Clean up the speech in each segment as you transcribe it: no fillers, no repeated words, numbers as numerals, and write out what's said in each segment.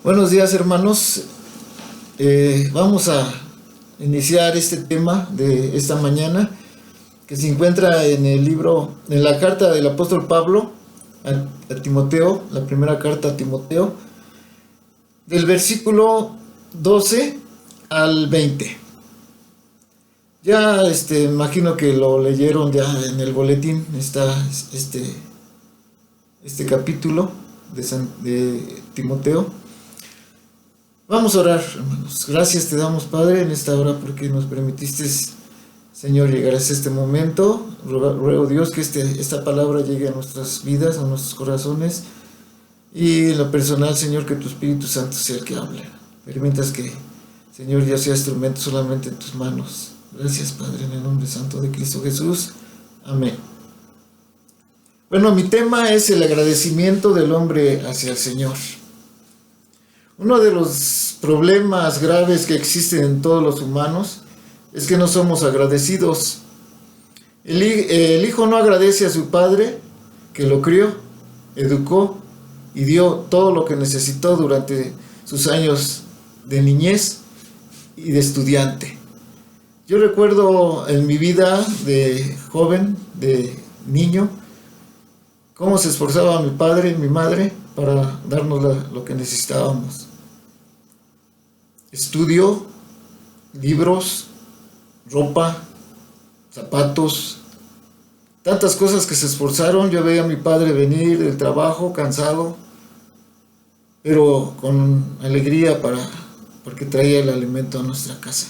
Buenos días, hermanos. Vamos a iniciar este tema de esta mañana que se encuentra en el libro, en la carta del apóstol Pablo a Timoteo, la primera carta a Timoteo, del versículo 12 al 20. Ya imagino que lo leyeron ya en el boletín, está este capítulo de Timoteo. Vamos a orar, hermanos. Gracias te damos, Padre, en esta hora porque nos permitiste, Señor, llegar a este momento. Ruego, Dios, que esta palabra llegue a nuestras vidas, a nuestros corazones. Y en lo personal, Señor, que tu Espíritu Santo sea el que hable. Permitas que, Señor, yo sea instrumento solamente en tus manos. Gracias, Padre, en el nombre santo de Cristo Jesús. Amén. Bueno, mi tema es el agradecimiento del hombre hacia el Señor. Uno de los problemas graves que existen en todos los humanos es que no somos agradecidos. El hijo no agradece a su padre que lo crió, educó y dio todo lo que necesitó durante sus años de niñez y de estudiante. Yo recuerdo en mi vida de joven, de niño, cómo se esforzaba mi padre y mi madre para darnos lo que necesitábamos. Estudio, libros, ropa, zapatos, tantas cosas que se esforzaron. Yo veía a mi padre venir del trabajo cansado, pero con alegría porque traía el alimento a nuestra casa.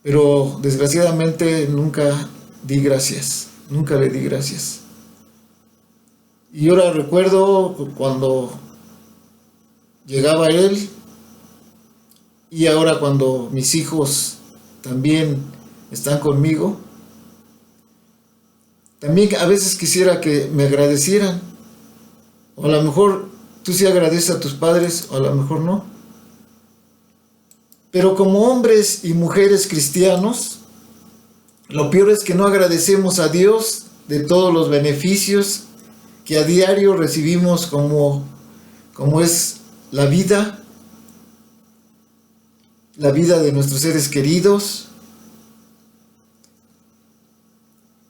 Pero desgraciadamente nunca di gracias, nunca le di gracias. Y ahora recuerdo cuando llegaba él, y ahora cuando mis hijos también están conmigo, también a veces quisiera que me agradecieran. O a lo mejor tú sí agradeces a tus padres, o a lo mejor no. Pero como hombres y mujeres cristianos, lo peor es que no agradecemos a Dios de todos los beneficios que a diario recibimos como es la vida de nuestros seres queridos,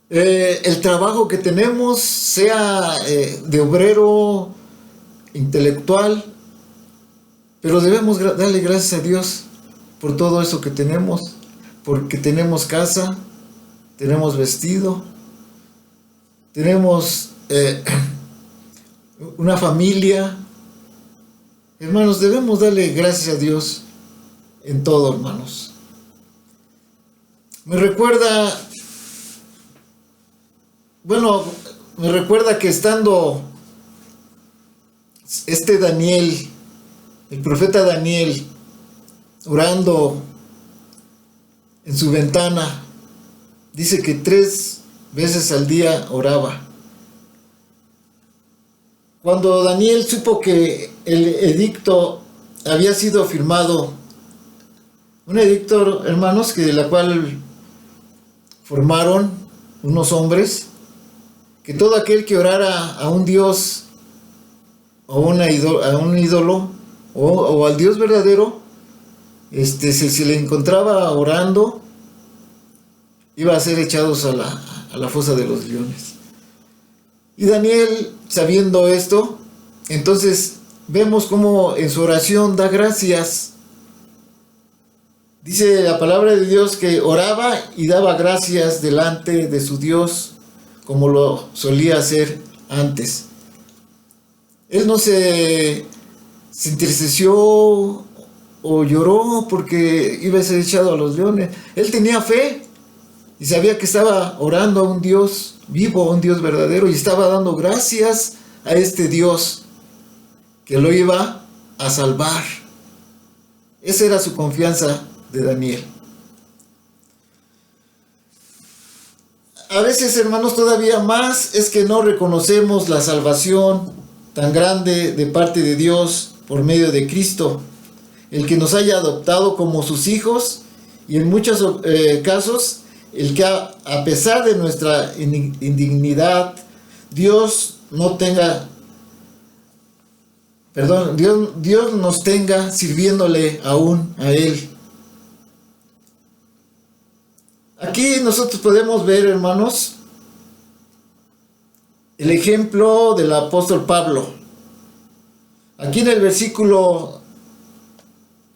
el trabajo que tenemos, sea de obrero, intelectual, pero debemos darle gracias a Dios por todo eso que tenemos, porque tenemos casa, tenemos vestido, tenemos una familia. Hermanos, debemos darle gracias a Dios en todo, hermanos. Me recuerda que estando Daniel, el profeta Daniel, orando en su ventana, dice que 3 veces al día oraba. Cuando Daniel supo que el edicto había sido firmado, un edicto, hermanos, de la cual formaron unos hombres, que todo aquel que orara a un dios o a un ídolo o al Dios verdadero, si le encontraba orando, iba a ser echados a la fosa de los leones. Y Daniel, sabiendo esto, entonces vemos cómo en su oración da gracias. Dice la palabra de Dios que oraba y daba gracias delante de su Dios, como lo solía hacer antes. Él no se entristeció o lloró porque iba a ser echado a los leones. Él tenía fe y sabía que estaba orando a un Dios vivo, a un Dios verdadero, y estaba dando gracias a este Dios que lo iba a salvar. Esa era su confianza de Daniel. A veces, hermanos, todavía más es que no reconocemos la salvación tan grande de parte de Dios por medio de Cristo, el que nos haya adoptado como sus hijos, y en muchos casos el que a pesar de nuestra indignidad, Dios no tenga Dios nos tenga sirviéndole aún a Él. Aquí nosotros podemos ver, hermanos, el ejemplo del apóstol Pablo. Aquí en el versículo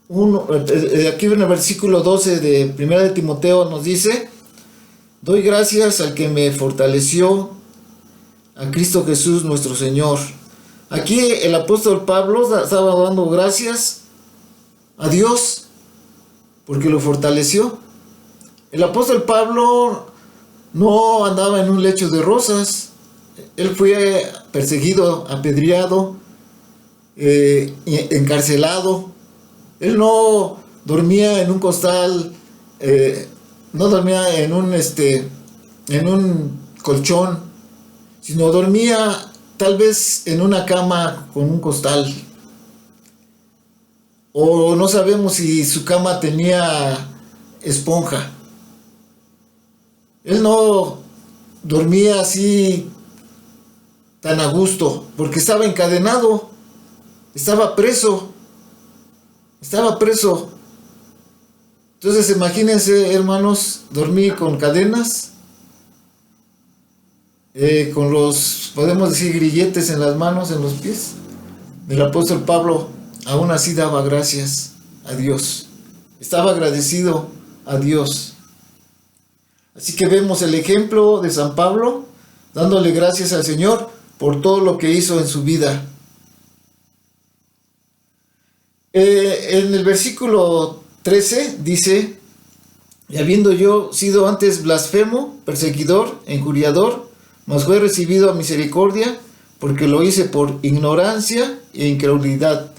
12 de 1 de Timoteo nos dice: doy gracias al que me fortaleció, a Cristo Jesús nuestro Señor. Aquí el apóstol Pablo estaba dando gracias a Dios porque lo fortaleció. El apóstol Pablo no andaba en un lecho de rosas. Él fue perseguido, apedreado, encarcelado. Él no dormía en un costal, no dormía en un colchón, sino dormía tal vez en una cama con un costal. O no sabemos si su cama tenía esponja. Él no dormía así tan a gusto, porque estaba encadenado, estaba preso. Entonces imagínense, hermanos, dormir con cadenas, con los, podemos decir, grilletes en las manos, en los pies. El apóstol Pablo aún así daba gracias a Dios, estaba agradecido a Dios. Así que vemos el ejemplo de San Pablo dándole gracias al Señor por todo lo que hizo en su vida. En el versículo 13 dice: y habiendo yo sido antes blasfemo, perseguidor, injuriador, mas fue recibido a misericordia, porque lo hice por ignorancia e incredulidad.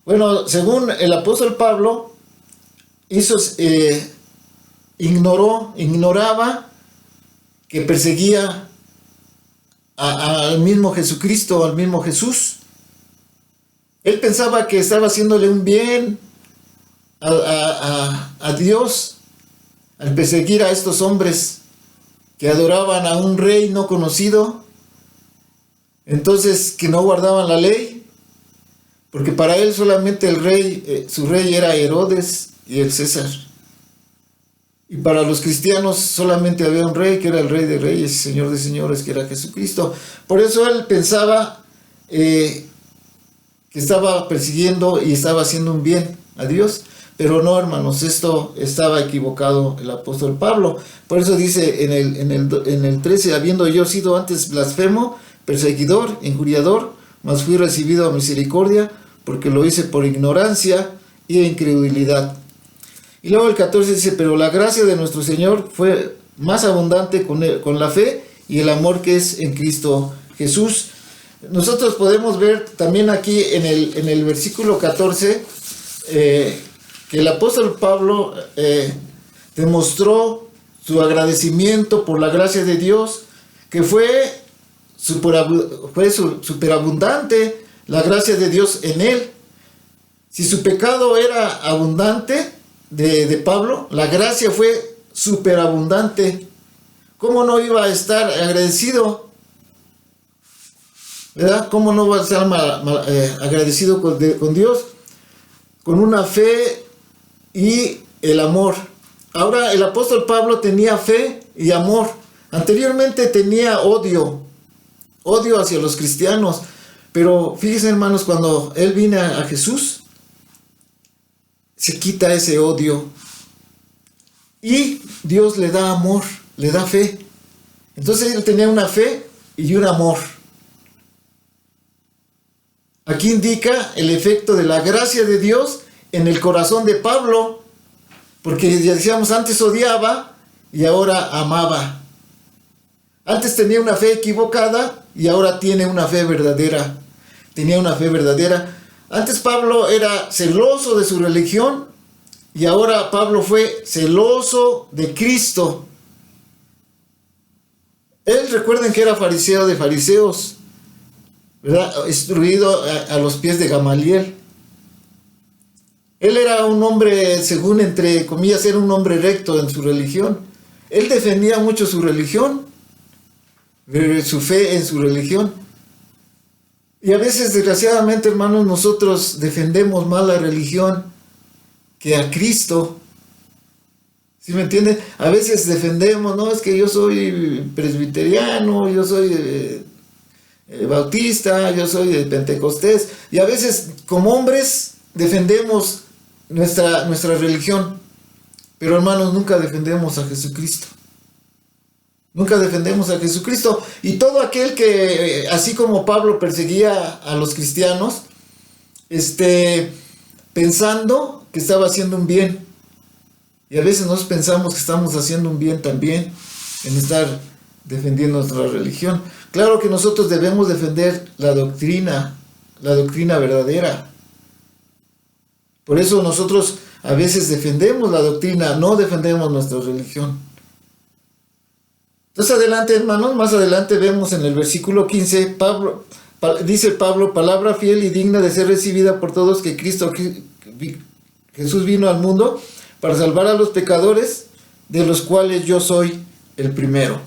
Bueno, según el apóstol Pablo, ignoraba que perseguía al mismo Jesucristo, al mismo Jesús. Él pensaba que estaba haciéndole un bien a Dios al perseguir a estos hombres que adoraban a un rey no conocido, entonces que no guardaban la ley, porque para él solamente el rey, su rey era Herodes y el César. Y para los cristianos solamente había un rey, que era el Rey de Reyes y Señor de Señores, que era Jesucristo. Por eso él pensaba que estaba persiguiendo y estaba haciendo un bien a Dios. Pero no, hermanos, esto estaba equivocado el apóstol Pablo. Por eso dice en el 13: habiendo yo sido antes blasfemo, perseguidor, injuriador, mas fui recibido a misericordia, porque lo hice por ignorancia y incredulidad. Y luego el 14 dice: pero la gracia de nuestro Señor fue más abundante con la fe y el amor que es en Cristo Jesús. Nosotros podemos ver también aquí en el versículo 14 que el apóstol Pablo demostró su agradecimiento por la gracia de Dios, que fue superabundante la gracia de Dios en él. Si su pecado era abundante de Pablo, la gracia fue superabundante. ¿Cómo no iba a estar agradecido? ¿Verdad? ¿Cómo no va a estar agradecido con Dios? Con una fe y el amor. Ahora el apóstol Pablo tenía fe y amor. Anteriormente tenía odio hacia los cristianos. Pero fíjense, hermanos, cuando él vino a Jesús, se quita ese odio. Y Dios le da amor, le da fe. Entonces él tenía una fe y un amor. Aquí indica el efecto de la gracia de Dios en el corazón de Pablo, porque ya decíamos, antes odiaba y ahora amaba. Antes tenía una fe equivocada y ahora tiene una fe verdadera. Tenía una fe verdadera. Antes Pablo era celoso de su religión y ahora Pablo fue celoso de Cristo. Él, recuerden que era fariseo de fariseos, ¿verdad? Instruido a los pies de Gamaliel. Él era un hombre, según entre comillas, era un hombre recto en su religión. Él defendía mucho su religión, su fe en su religión. Y a veces, desgraciadamente, hermanos, nosotros defendemos más la religión que a Cristo. ¿Sí me entienden? A veces defendemos, no, es que yo soy presbiteriano, yo soy bautista, yo soy de Pentecostés. Y a veces, como hombres, defendemos nuestra religión. Pero, hermanos, nunca defendemos a Jesucristo. Nunca defendemos a Jesucristo. Y todo aquel que, así como Pablo perseguía a los cristianos, pensando que estaba haciendo un bien. Y a veces nos pensamos que estamos haciendo un bien también en estar defendiendo nuestra religión. Claro que nosotros debemos defender la doctrina verdadera. Por eso nosotros a veces defendemos la doctrina, no defendemos nuestra religión. Entonces adelante, hermanos, más adelante vemos en el versículo 15, dice Pablo, palabra fiel y digna de ser recibida por todos, que Jesús vino al mundo para salvar a los pecadores, de los cuales yo soy el primero.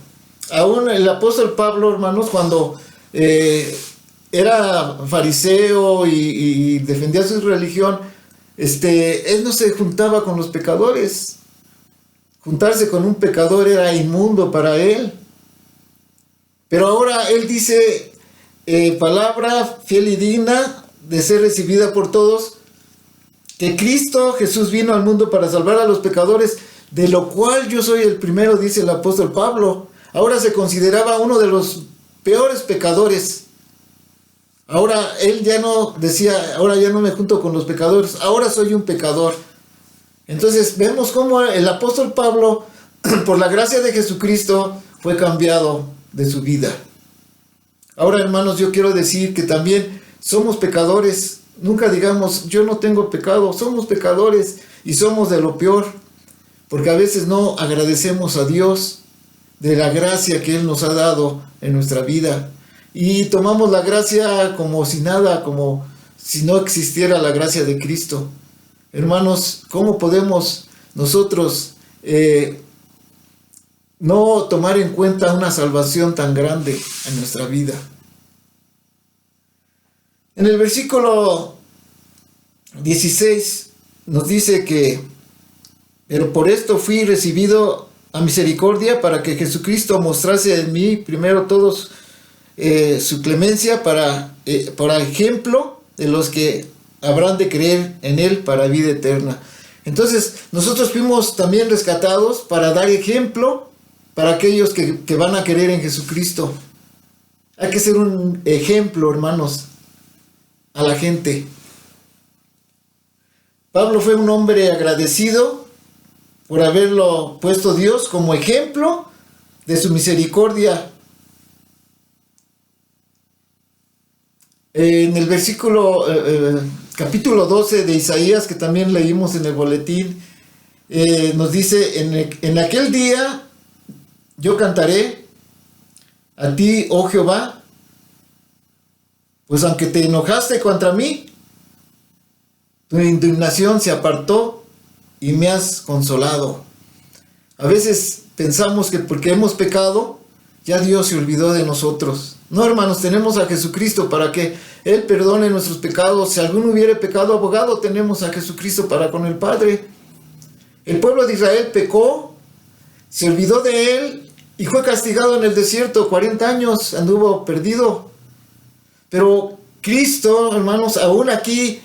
Aún el apóstol Pablo, hermanos, cuando era fariseo y defendía su religión, él no se juntaba con los pecadores. Juntarse con un pecador era inmundo para él. Pero ahora él dice, palabra fiel y digna de ser recibida por todos, que Cristo Jesús vino al mundo para salvar a los pecadores, de lo cual yo soy el primero, dice el apóstol Pablo. Ahora se consideraba uno de los peores pecadores. Ahora él ya no decía, ahora ya no me junto con los pecadores, ahora soy un pecador. Entonces vemos cómo el apóstol Pablo, por la gracia de Jesucristo, fue cambiado de su vida. Ahora, hermanos, yo quiero decir que también somos pecadores. Nunca digamos, yo no tengo pecado. Somos pecadores y somos de lo peor, porque a veces no agradecemos a Dios de la gracia que Él nos ha dado en nuestra vida. Y tomamos la gracia como si nada, como si no existiera la gracia de Cristo. Hermanos, ¿cómo podemos nosotros no tomar en cuenta una salvación tan grande en nuestra vida? En el versículo 16 nos dice que, pero por esto fui recibido a misericordia, para que Jesucristo mostrase en mí primero todos su clemencia para ejemplo de los que habrán de creer en Él para vida eterna. Entonces, nosotros fuimos también rescatados para dar ejemplo para aquellos que van a creer en Jesucristo. Hay que ser un ejemplo, hermanos, a la gente. Pablo fue un hombre agradecido por haberlo puesto Dios como ejemplo de su misericordia. En el versículo, capítulo 12 de Isaías, que también leímos en el boletín, nos dice, en aquel día yo cantaré a ti, oh Jehová, pues aunque te enojaste contra mí, tu indignación se apartó y me has consolado. A veces pensamos que porque hemos pecado, ya Dios se olvidó de nosotros. No, hermanos, tenemos a Jesucristo para que Él perdone nuestros pecados. Si alguno hubiere pecado, abogado tenemos a Jesucristo para con el Padre. El pueblo de Israel pecó, se olvidó de Él y fue castigado en el desierto. 40 años anduvo perdido. Pero Cristo, hermanos, aún aquí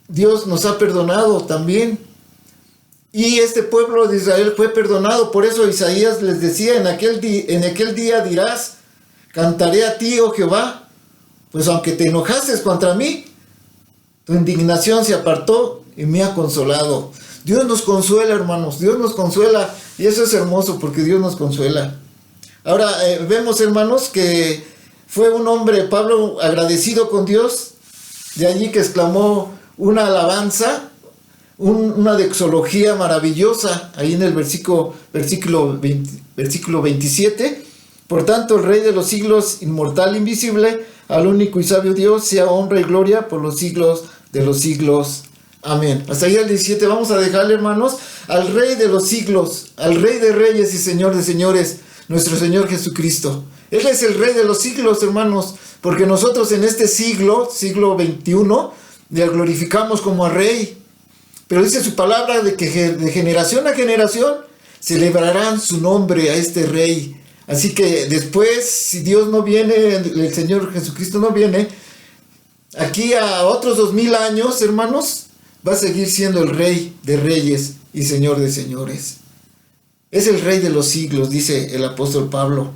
Dios nos ha perdonado también. Y este pueblo de Israel fue perdonado. Por eso Isaías les decía, en aquel día dirás, cantaré a ti, oh Jehová, pues aunque te enojaste contra mí, tu indignación se apartó y me ha consolado. Dios nos consuela, hermanos, Dios nos consuela, y eso es hermoso porque Dios nos consuela. Ahora vemos, hermanos, que fue un hombre, Pablo, agradecido con Dios, de allí que exclamó una alabanza, una doxología maravillosa, ahí en el versículo 27. Por tanto, el Rey de los siglos, inmortal, invisible, al único y sabio Dios, sea honra y gloria por los siglos de los siglos. Amén. Hasta ahí el 17. Vamos a dejarle, hermanos, al Rey de los siglos, al Rey de reyes y Señor de señores, nuestro Señor Jesucristo. Él es el Rey de los siglos, hermanos, porque nosotros en este siglo XXI, le glorificamos como a Rey. Pero dice su palabra de que de generación a generación celebrarán su nombre a este Rey. Así que después, si Dios no viene, el Señor Jesucristo no viene, aquí a otros 2000 años, hermanos, va a seguir siendo el Rey de reyes y Señor de señores. Es el Rey de los siglos, dice el apóstol Pablo.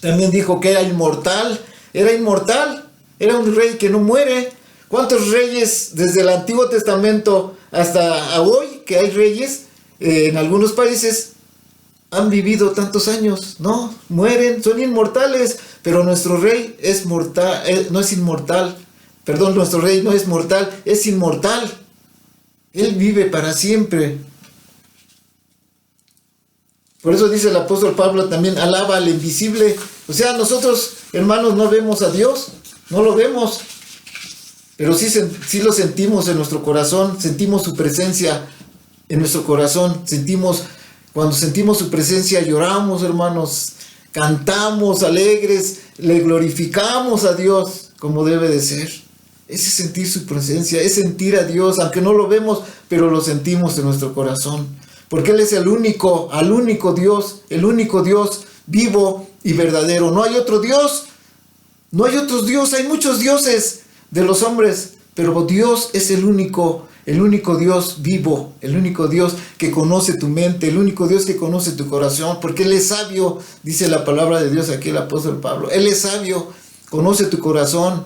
También dijo que era inmortal, era un rey que no muere. ¿Cuántos reyes desde el Antiguo Testamento hasta hoy, que hay reyes en algunos países, han vivido tantos años? No, mueren, son inmortales, pero nuestro rey es mortal, no es inmortal. Perdón, nuestro rey no es mortal, es inmortal. Él vive para siempre. Por eso dice el apóstol Pablo también, alaba al invisible. O sea, nosotros, hermanos, no vemos a Dios, no lo vemos, pero sí lo sentimos en nuestro corazón, sentimos su presencia en nuestro corazón, cuando sentimos su presencia lloramos, hermanos, cantamos alegres, le glorificamos a Dios como debe de ser. Ese es sentir su presencia, es sentir a Dios, aunque no lo vemos, pero lo sentimos en nuestro corazón. Porque Él es el único Dios vivo y verdadero. No hay otro Dios, hay muchos dioses de los hombres, pero Dios es el único Dios vivo, el único Dios que conoce tu mente, el único Dios que conoce tu corazón, porque Él es sabio, dice la palabra de Dios aquí el apóstol Pablo. Él es sabio, conoce tu corazón,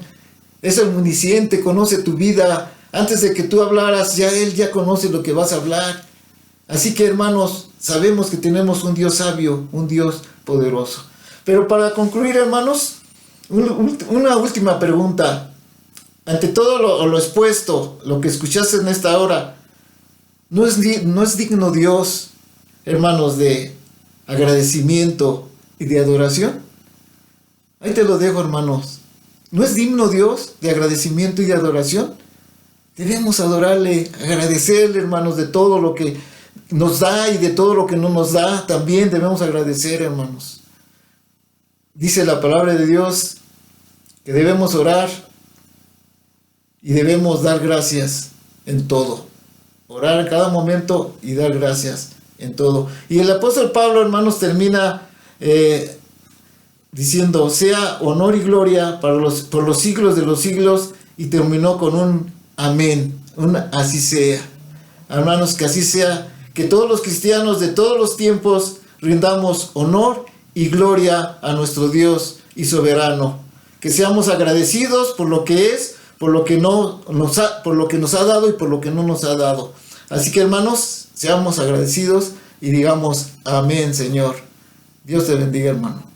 es omnisciente, conoce tu vida. Antes de que tú hablaras, Él ya conoce lo que vas a hablar. Así que, hermanos, sabemos que tenemos un Dios sabio, un Dios poderoso. Pero para concluir, hermanos, una última pregunta. Ante todo lo expuesto, lo que escuchaste en esta hora, ¿no es digno Dios, hermanos, de agradecimiento y de adoración? Ahí te lo dejo, hermanos. ¿No es digno Dios de agradecimiento y de adoración? Debemos adorarle, agradecerle, hermanos, de todo lo que nos da y de todo lo que no nos da. También debemos agradecer, hermanos. Dice la palabra de Dios que debemos orar y debemos dar gracias en todo. Orar en cada momento y dar gracias en todo. Y el apóstol Pablo, hermanos, termina diciendo, sea honor y gloria por los siglos de los siglos, y terminó con un amén, un así sea. Hermanos, que así sea, que todos los cristianos de todos los tiempos rindamos honor y gloria a nuestro Dios y soberano. Que seamos agradecidos por lo que es, por lo que nos ha dado y por lo que no nos ha dado. Así que, hermanos, seamos agradecidos y digamos amén, Señor. Dios te bendiga, hermano.